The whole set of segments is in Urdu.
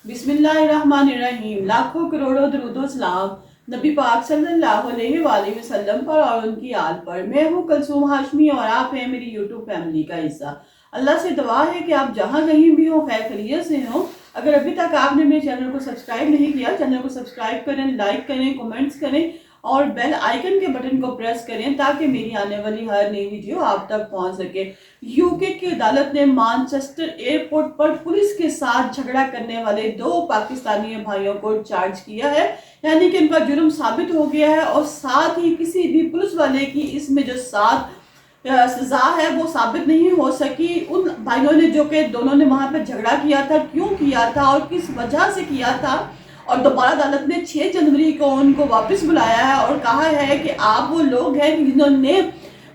بسم اللہ الرحمن الرحیم۔ لاکھوں کروڑوں درود و سلام نبی پاک صلی اللہ علیہ وآلہ وسلم پر اور ان کی آل پر۔ میں ہوں کلثوم ہاشمی اور آپ ہیں میری یوٹیوب فیملی کا حصہ۔ اللہ سے دعا ہے کہ آپ جہاں کہیں بھی ہوں خیر خیریت سے ہوں۔ اگر ابھی تک آپ نے میرے چینل کو سبسکرائب نہیں کیا، چینل کو سبسکرائب کریں، لائک کریں، کمنٹس کریں اور بیل آئیکن کے بٹن کو پریس کریں تاکہ میری آنے والی ہر نئی ویڈیو آپ تک پہنچ سکے۔ یو کے کی عدالت نے مانچسٹر ایئرپورٹ پر پولیس کے ساتھ جھگڑا کرنے والے 2 پاکستانی بھائیوں کو چارج کیا ہے، یعنی کہ ان کا جرم ثابت ہو گیا ہے اور ساتھ ہی کسی بھی پولیس والے کی اس میں جو سزا ہے وہ ثابت نہیں ہو سکی۔ ان بھائیوں نے جو کہ دونوں نے وہاں پہ جھگڑا کیا تھا، کیوں کیا تھا اور کس وجہ سے کیا تھا، اور دوبارہ عدالت نے 6 جنوری کو ان کو واپس بلایا ہے اور کہا ہے کہ آپ وہ لوگ ہیں جنہوں نے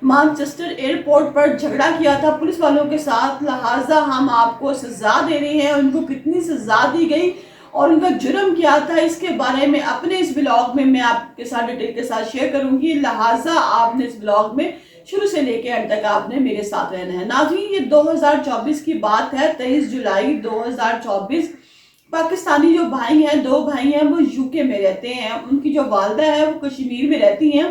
مانچسٹر ایئرپورٹ پر جھگڑا کیا تھا پولیس والوں کے ساتھ، لہٰذا ہم آپ کو سزا دے رہے ہیں۔ ان کو کتنی سزا دی گئی اور ان کا جرم کیا تھا، اس کے بارے میں اپنے اس بلاگ میں میں آپ کے ساتھ ڈیٹیل کے ساتھ شیئر کروں گی، لہٰذا آپ نے اس بلاگ میں شروع سے لے کے اینڈ تک آپ نے میرے ساتھ رہنا ہے۔ ناظرین، یہ 2024 کی بات ہے، 23 جولائی 2024۔ پاکستانی جو بھائی ہیں، 2 بھائی ہیں، وہ یو کے میں رہتے ہیں۔ ان کی جو والدہ ہے وہ کشمیر میں رہتی ہیں۔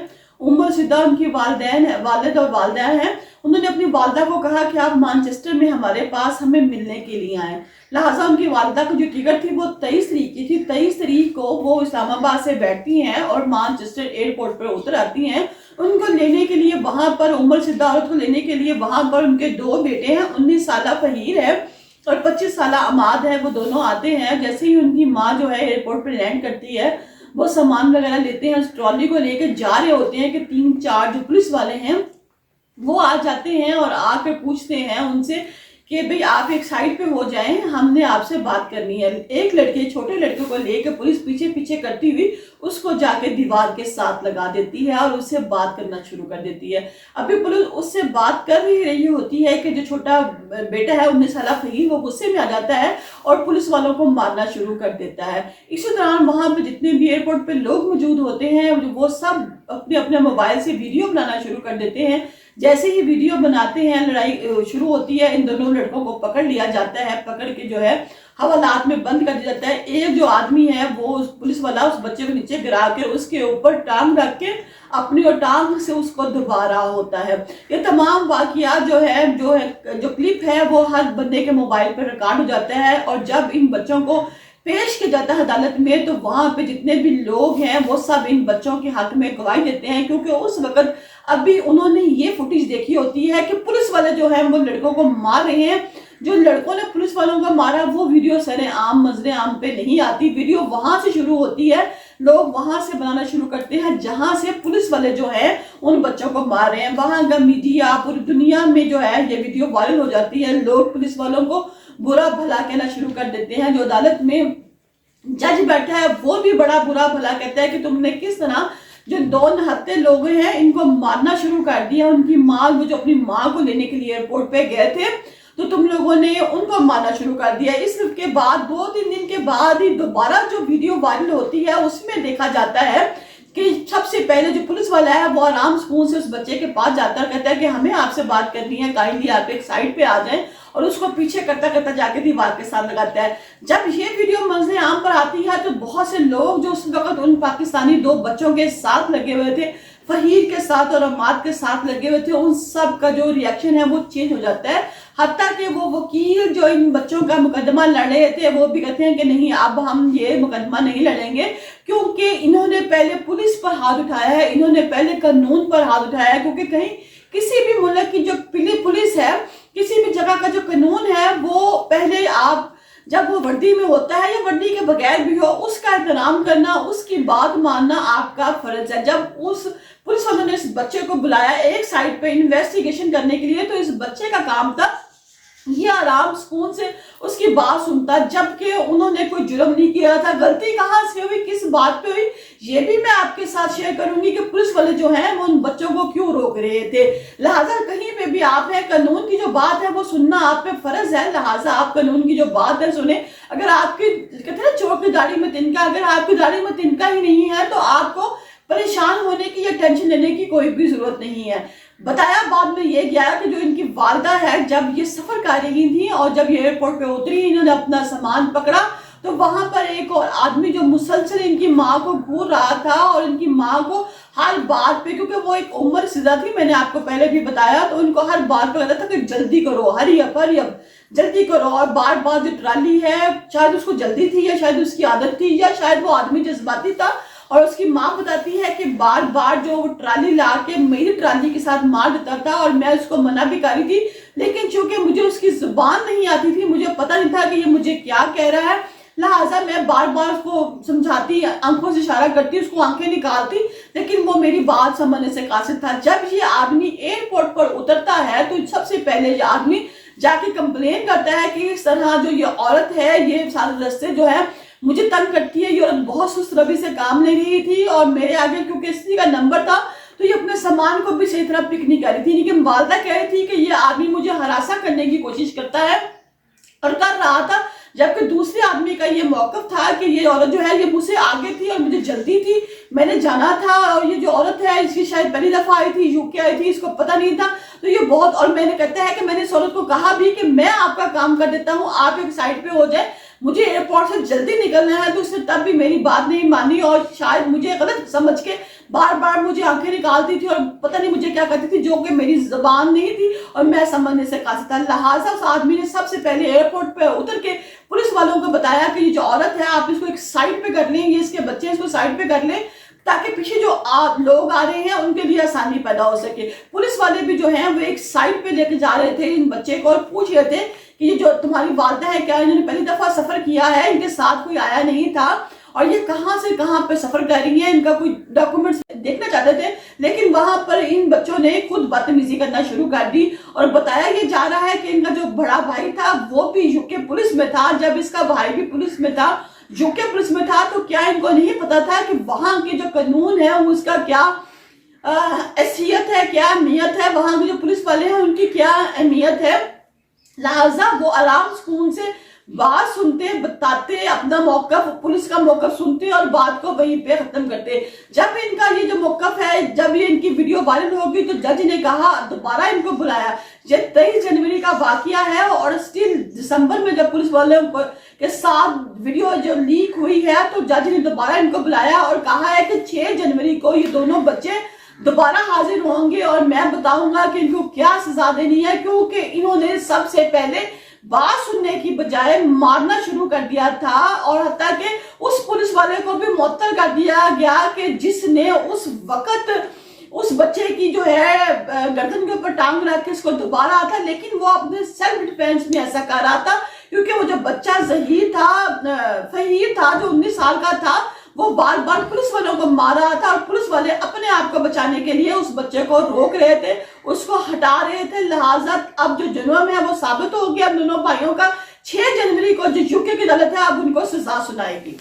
سدہ ان کی والد اور والدہ ہیں۔ انہوں نے اپنی والدہ کو کہا کہ آپ مانچسٹر میں ہمارے پاس ہمیں ملنے کے لیے آئیں، لہٰذا ان کی والدہ کو جو ٹکٹ تھی وہ 23 تاریخ کی تھی۔ 23 تاریخ کو وہ اسلام آباد سے بیٹھتی ہیں اور مانچسٹر ایئرپورٹ پر اتر آتی ہیں۔ ان کو لینے کے لیے وہاں پر سدہ عورت کو لینے کے لیے وہاں پر ان کے 2 بیٹے ہیں، 19 سالہ فہیر ہے اور 25 سالہ عماد ہے، وہ دونوں آتے ہیں۔ جیسے ہی ان کی ماں جو ہے ایئرپورٹ پر لینڈ کرتی ہے، وہ سامان وغیرہ لیتے ہیں، اس ٹرالی کو لے کے جا رہے ہوتے ہیں کہ 3-4 جو پولیس والے ہیں وہ آ جاتے ہیں اور آ کر پوچھتے ہیں ان سے کہ بھئی آپ ایک سائڈ پہ ہو جائیں، ہم نے آپ سے بات کرنی ہے۔ ایک لڑکے، چھوٹے لڑکے کو لے کے پولیس پیچھے پیچھے کرتی ہوئی اس کو جا کے دیوار کے ساتھ لگا دیتی ہے اور اس سے بات کرنا شروع کر دیتی ہے۔ ابھی پولیس اس سے بات کر ہی رہی ہوتی ہے کہ جو چھوٹا بیٹا ہے 19 سالہ فہیر، وہ غصے میں آ جاتا ہے اور پولیس والوں کو مارنا شروع کر دیتا ہے۔ اسی دوران وہاں پہ جتنے بھی ایئرپورٹ پہ لوگ موجود ہوتے ہیں وہ سب اپنے اپنے موبائل سے ویڈیو بنانا شروع کر دیتے ہیں۔ جیسے ہی ویڈیو بناتے ہیں، لڑائی شروع ہوتی ہے، ان دونوں لڑکوں کو پکڑ لیا جاتا ہے، پکڑ کے جو ہے حوالات میں بند کر دیا جاتا ہے۔ ایک جو آدمی ہے وہ پولیس والا اس بچے کو نیچے گرا کے اس کے اوپر ٹانگ رکھ کے اپنی اور ٹانگ سے اس کو دبا رہا ہوتا ہے۔ یہ تمام واقعات جو کلپ ہے وہ ہر بندے کے موبائل پر ریکارڈ ہو جاتا ہے، اور جب ان بچوں کو پیش کیا جاتا ہے عدالت میں تو وہاں پہ جتنے بھی لوگ ہیں وہ سب ان بچوں کے حق میں گواہی دیتے ہیں، کیونکہ اس وقت ابھی انہوں نے یہ فوٹیج دیکھی ہوتی ہے کہ پولیس والے جو ہیں وہ لڑکوں کو مار رہے ہیں۔ جو لڑکوں نے پولیس والوں کو مارا وہ ویڈیو سر عام منظر عام پہ نہیں آتی، ویڈیو وہاں سے شروع ہوتی ہے، لوگ وہاں سے بنانا شروع کرتے ہیں جہاں سے پولیس والے جو ہیں ان بچوں کو مار رہے ہیں۔ وہاں کا میڈیا پوری دنیا میں جو ہے یہ ویڈیو وائرل ہو جاتی ہے، لوگ پولیس والوں کو برا بھلا کہنا شروع کر دیتے ہیں۔ جو عدالت میں جج بیٹھا ہے وہ بھی بڑا برا بھلا کہتا ہے کہ تم نے کس طرح جو 2 نہتے لوگ ہیں ان کو مارنا شروع کر دیا۔ ان کی ماں، وہ جو اپنی ماں کو لینے کے لیے ایئرپورٹ پہ گئے تھے تو تم لوگوں نے ان کو مارنا شروع کر دیا۔ اس کے بعد 2-3 دن کے بعد ہی دوبارہ جو ویڈیو وائرل ہوتی ہے اس میں دیکھا جاتا ہے کہ سب سے پہلے جو پولیس والا ہے وہ آرام سکون سے اس بچے کے پاس جاتا ہے، کہتا ہے کہ ہمیں آپ سے بات کرنی ہے، کائنڈلی آپ ایک سائڈ پہ آ جائیں، اور اس کو پیچھے کرتا کرتا جا کے دیوار کے ساتھ لگاتا ہے۔ جب یہ ویڈیو منظر عام پر آتی ہے تو بہت سے لوگ جو اس وقت ان پاکستانی 2 بچوں کے ساتھ لگے ہوئے تھے، فہیر کے ساتھ اور عماد کے ساتھ لگے ہوئے تھے، ان سب کا جو ریاکشن ہے وہ چینج ہو جاتا ہے۔ حتیٰ کہ وہ وکیل جو ان بچوں کا مقدمہ لڑ رہے تھے وہ بھی کہتے ہیں کہ نہیں، اب ہم یہ مقدمہ نہیں لڑیں گے، کیونکہ انہوں نے پہلے پولیس پر ہاتھ اٹھایا ہے، انہوں نے پہلے قانون پر ہاتھ اٹھایا ہے، کیونکہ کہیں کسی بھی ملک کی جو پولیس ہے، کسی بھی جگہ کا جو قانون ہے وہ پہلے آپ جب وہ وردی میں ہوتا ہے یا وردی کے بغیر بھی ہو، اس کا احترام کرنا، اس کی بات ماننا آپ کا فرض ہے۔ جب اس پولیس والوں نے اس بچے کو بلایا ایک سائٹ پہ انویسٹیگیشن کرنے کے لیے تو اس بچے کا کام تھا یہ آرام سکون سے اس کی بات سنتا، جبکہ انہوں نے کوئی جرم نہیں کیا تھا۔ غلطی کہاں سے ہوئی، کس بات پہ ہوئی، یہ بھی میں آپ کے ساتھ شیئر کروں گی کہ پولیس والے جو ہیں وہ ان بچوں کو کیوں روک رہے تھے۔ لہٰذا کہیں پہ بھی آپ ہیں، قانون کی جو بات ہے وہ سننا آپ پہ فرض ہے، لہٰذا آپ قانون کی جو بات ہے سنیں۔ اگر آپ کی کہتے ہیں چور کی داڑھی میں تنکا، اگر آپ کی داڑھی میں تنکا ہی نہیں ہے تو آپ کو پریشان ہونے کی یا ٹینشن لینے کی کوئی بھی ضرورت نہیں ہے۔ بتایا بعد میں یہ گیا کہ جو ان کی والدہ ہے جب یہ سفر کر رہی تھی اور جب یہ ایئرپورٹ پہ اتری، انہوں نے اپنا سامان پکڑا تو وہاں پر ایک اور آدمی جو مسلسل ان کی ماں کو گھور رہا تھا اور ان کی ماں کو ہر بات پہ، کیونکہ وہ ایک عمر سزا تھی، میں نے آپ کو پہلے بھی بتایا، تو ان کو ہر بات پہ لگتا تھا کہ جلدی کرو، ہری اپ جلدی کرو، اور بار بار جو ٹرالی ہے، شاید اس کو جلدی تھی یا شاید اس کی عادت تھی یا شاید وہ آدمی جذباتی تھا، اور اس کی ماں بتاتی ہے کہ بار بار جو وہ ٹرالی لا کے میری ٹرالی کے ساتھ مار دیتا تھا، اور میں اس کو منع بھی کری تھی، لیکن چونکہ مجھے اس کی زبان نہیں آتی تھی، مجھے پتہ نہیں تھا کہ یہ مجھے کیا کہہ رہا ہے، لہٰذا میں بار بار اس کو سمجھاتی، آنکھوں سے اشارہ کرتی، اس کو آنکھیں نکالتی، لیکن وہ میری بات سمجھنے سے قاصر تھا۔ جب یہ آدمی ایئرپورٹ پر اترتا ہے تو سب سے پہلے یہ آدمی جا کے کمپلین کرتا ہے کہ اس طرح جو یہ عورت ہے، یہ سارے رستے جو ہے مجھے تنگ کرتی ہے، یہ عورت بہت سست روی سے کام لے رہی تھی، اور میرے آگے کیونکہ اسی کا نمبر تھا تو یہ اپنے سامان کو بھی صحیح طرح پک نہیں کر رہی تھی، لیکن والدہ کہہ رہی تھی کہ یہ آدمی مجھے ہراساں کرنے کی کوشش کرتا ہے اور کر رہا تھا، جبکہ دوسرے آدمی کا یہ موقف تھا کہ یہ عورت جو ہے یہ مجھ سے آگے تھی اور مجھے جلدی تھی، میں نے جانا تھا، اور یہ جو عورت ہے اس کی شاید پہلی دفعہ آئی تھی، UK آئی تھی، اس کو پتہ نہیں تھا، تو یہ بہت، اور میں نے کہتا ہے کہ میں نے اس عورت کو کہا بھی کہ میں آپ کا کام کر دیتا ہوں، آپ ایک سائڈ پہ ہو جائے، مجھے ایئرپورٹ سے جلدی نکلنا ہے، تو اس نے تب بھی میری بات نہیں مانی اور شاید مجھے غلط سمجھ کے بار بار مجھے آنکھیں نکالتی تھی اور پتہ نہیں مجھے کیا کرتی تھی، جو کہ میری زبان نہیں تھی اور میں سمجھنے سے قاصر تھا۔ لہٰذا اس آدمی نے سب سے پہلے ایئرپورٹ پہ اتر کے پولیس والوں کو بتایا کہ یہ جو عورت ہے آپ اس کو ایک سائڈ پہ کر لیں، یہ اس کے بچے اس کو سائڈ پہ کر لیں، تاکہ پیچھے جو لوگ آ رہے ہیں ان کے لیے آسانی پیدا ہو سکے۔ پولیس والے بھی جو ہیں وہ ایک سائڈ پہ لے کے جا رہے تھے ان بچے کو اور پوچھ رہے تھے کہ یہ جو تمہاری والدہ ہے، کیا انہوں نے پہلی دفعہ سفر کیا ہے، ان کے ساتھ کوئی آیا نہیں تھا، اور یہ کہاں سے کہاں پہ سفر کر رہی ہیں، ان کا کوئی ڈاکومنٹس دیکھنا چاہتے تھے، لیکن وہاں پر ان بچوں نے خود بدتمیزی کرنا شروع کر دی، اور بتایا یہ جا رہا ہے کہ ان کا جو بڑا بھائی تھا وہ بھی UK پولیس میں تھا، جب اس کا بھائی بھی پولیس میں تھا، UK پولیس میں تھا، تو کیا ان کو نہیں پتا تھا کہ وہاں کے جو قانون ہے اس کا کیا حیثیت ہے، کیا اہمیت ہے، وہاں کے جو پولیس والے ہیں ان کی کیا اہمیت ہے۔ لہٰذا وہ آرام سکون سے بات سنتے، بتاتے، اپنا موقف، پولیس کا موقف سنتے اور بات کو وہیں پہ ختم کرتے۔ جب ان کا یہ جو موقف ہے، جب یہ ان کی ویڈیو وائرل ہوگی تو جج نے کہا دوبارہ ان کو بلایا۔ یہ 23 جنوری کا واقعہ ہے اور اسٹل دسمبر میں جب پولیس والوں کے ساتھ ویڈیو جو لیک ہوئی ہے تو جج نے دوبارہ ان کو بلایا اور کہا ہے کہ 6 جنوری کو یہ دونوں بچے دوبارہ حاضر ہوں گے اور میں بتاؤں گا کہ ان کو کیا سزا دینی ہے، کیونکہ انہوں نے سب سے پہلے بات سننے کی بجائے مارنا شروع کر دیا تھا، اور حتیٰ کہ اس پولیس والے کو بھی معطل کر دیا گیا کہ جس نے اس وقت اس بچے کی جو ہے گردن کے اوپر ٹانگ رکھ کے اس کو دوبارہ تھا، لیکن وہ اپنے سیلف ڈیفینس میں ایسا کر رہا تھا کیونکہ وہ جو بچہ ظہیر تھا، فہیر تھا جو 19 سال کا تھا، وہ بار بار پولیس والوں کو مار رہا تھا، اور پولیس والے اپنے آپ کو بچانے کے لیے اس بچے کو روک رہے تھے، اس کو ہٹا رہے تھے۔ لہٰذا اب جو جرم ہے وہ ثابت ہو گیا اب دونوں بھائیوں کا۔ 6 جنوری کو جو UK کی عدالت ہے اب ان کو سزا سنائے گی۔